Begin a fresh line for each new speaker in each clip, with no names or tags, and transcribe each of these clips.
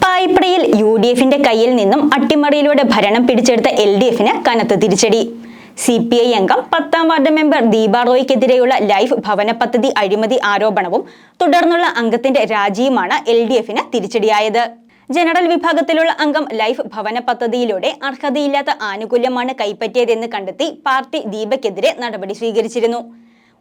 പായിപ്രയിൽ UDFിന്റെ കയ്യിൽ നിന്നും അട്ടിമറിയിലൂടെ ഭരണം പിടിച്ചെടുത്ത LDFിന് കനത്ത തിരിച്ചടി. CPI അംഗം 10ാം വാർഡ് മെമ്പർ ദീപ റോയ്ക്കെതിരെയുള്ള ലൈഫ് ഭവന പദ്ധതി അഴിമതി ആരോപണവും തുടർന്നുള്ള അംഗത്തിന്റെ രാജിയുമാണ് LDFിന് തിരിച്ചടിയായത്. ജനറൽ വിഭാഗത്തിലുള്ള അംഗം ലൈഫ് ഭവന പദ്ധതിയിലൂടെ അർഹതയില്ലാത്ത ആനുകൂല്യമാണ് കൈപ്പറ്റിയതെന്ന് കണ്ടെത്തി പാർട്ടി ദീപയ്ക്കെതിരെ നടപടി സ്വീകരിച്ചിരുന്നു.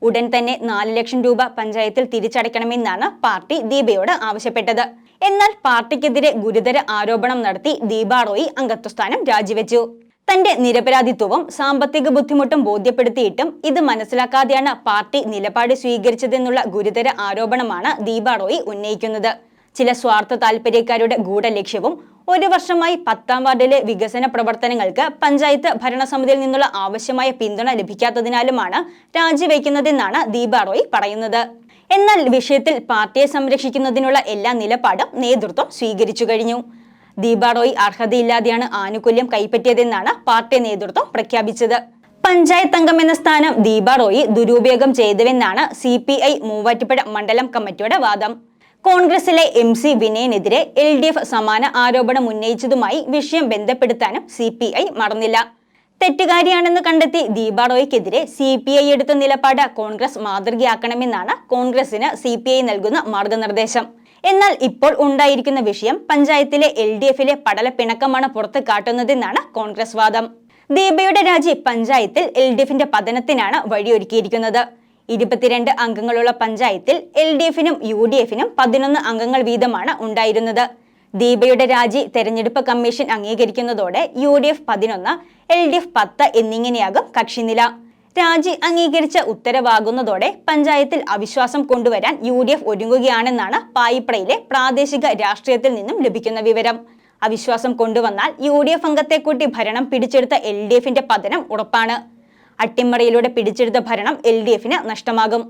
ഉടൻ തന്നെ 4 ലക്ഷം രൂപ പഞ്ചായത്തിൽ തിരിച്ചടയ്ക്കണമെന്നാണ് പാർട്ടി ദീപയോട് ആവശ്യപ്പെട്ടത്. എന്നാൽ പാർട്ടിക്കെതിരെ ഗുരുതര ആരോപണം നടത്തി ദീപ റോയി അംഗത്വസ്ഥാനം രാജിവെച്ചു. തന്റെ നിരപരാധിത്വവും സാമ്പത്തിക ബുദ്ധിമുട്ടും ബോധ്യപ്പെടുത്തിയിട്ടും ഇത് മനസ്സിലാക്കാതെയാണ് പാർട്ടി നിലപാട് സ്വീകരിച്ചതെന്നുള്ള ഗുരുതര ആരോപണമാണ് ദീപ റോയി ഉന്നയിക്കുന്നത്. ചില സ്വാർത്ഥ താൽപര്യക്കാരുടെ ഗൂഢലക്ഷ്യവും 1 വർഷമായി 10ാം വാർഡിലെ വികസന പ്രവർത്തനങ്ങൾക്ക് പഞ്ചായത്ത് ഭരണസമിതിയിൽ നിന്നുള്ള ആവശ്യമായ പിന്തുണ ലഭിക്കാത്തതിനാലുമാണ് രാജിവെക്കുന്നതെന്നാണ് ദീപ റോയി പറയുന്നത്. എന്നാൽ വിഷയത്തിൽ പാർട്ടിയെ സംരക്ഷിക്കുന്നതിനുള്ള എല്ലാ നിലപാടും നേതൃത്വം സ്വീകരിച്ചു കഴിഞ്ഞു. ദീപ റോയി അർഹതയില്ലാതെയാണ് ആനുകൂല്യം കൈപ്പറ്റിയതെന്നാണ് പാർട്ടി നേതൃത്വം പ്രഖ്യാപിച്ചത്. പഞ്ചായത്ത് അംഗം എന്ന സ്ഥാനം ദീപ റോയി ദുരുപയോഗം ചെയ്തുവെന്നാണ് CPI മൂവാറ്റുപുഴ മണ്ഡലം കമ്മിറ്റിയുടെ വാദം. കോൺഗ്രസിലെ MC വിനയനെതിരെ LDF സമാന ആരോപണം ഉന്നയിച്ചതുമായി വിഷയം ബന്ധപ്പെടുത്താനും CPI മറന്നില്ല. തെറ്റുകാരിയാണെന്ന് കണ്ടെത്തി ദീപ റോയ്ക്കെതിരെ CPI എടുത്ത നിലപാട് കോൺഗ്രസ് മാതൃകയാക്കണമെന്നാണ് കോൺഗ്രസിന് CPI നൽകുന്ന മാർഗനിർദ്ദേശം. എന്നാൽ ഇപ്പോൾ ഉണ്ടായിരിക്കുന്ന വിഷയം പഞ്ചായത്തിലെ LDFിലെ പടലപ്പിണക്കമാണ് പുറത്തു കാട്ടുന്നതെന്നാണ് കോൺഗ്രസ് വാദം. ദീപയുടെ രാജി പഞ്ചായത്തിൽ LDFിന്റെ പതനത്തിനാണ് വഴിയൊരുക്കിയിരിക്കുന്നത്. 22 അംഗങ്ങളുള്ള പഞ്ചായത്തിൽ LDFിനും UDFിനും 11 അംഗങ്ങൾ വീതമാണ് ഉണ്ടായിരുന്നത്. ദീപയുടെ രാജി തെരഞ്ഞെടുപ്പ് കമ്മീഷൻ അംഗീകരിക്കുന്നതോടെ UDF 11, LDF 10 എന്നിങ്ങനെയാകും കക്ഷിനില. രാജി അംഗീകരിച്ച ഉത്തരവാകുന്നതോടെ പഞ്ചായത്തിൽ അവിശ്വാസം കൊണ്ടുവരാൻ UDF ഒരുങ്ങുകയാണെന്നാണ് പായിപ്രയിലെ പ്രാദേശിക രാഷ്ട്രീയത്തിൽ നിന്നും ലഭിക്കുന്ന വിവരം. അവിശ്വാസം കൊണ്ടുവന്നാൽ UDF അംഗത്തെ കൂട്ടി ഭരണം പിടിച്ചെടുത്ത LDFിന്റെ പതനം ഉറപ്പാണ്. അട്ടിമറിയിലൂടെ പിടിച്ചെടുത്ത ഭരണം LDFിന് നഷ്ടമാകും.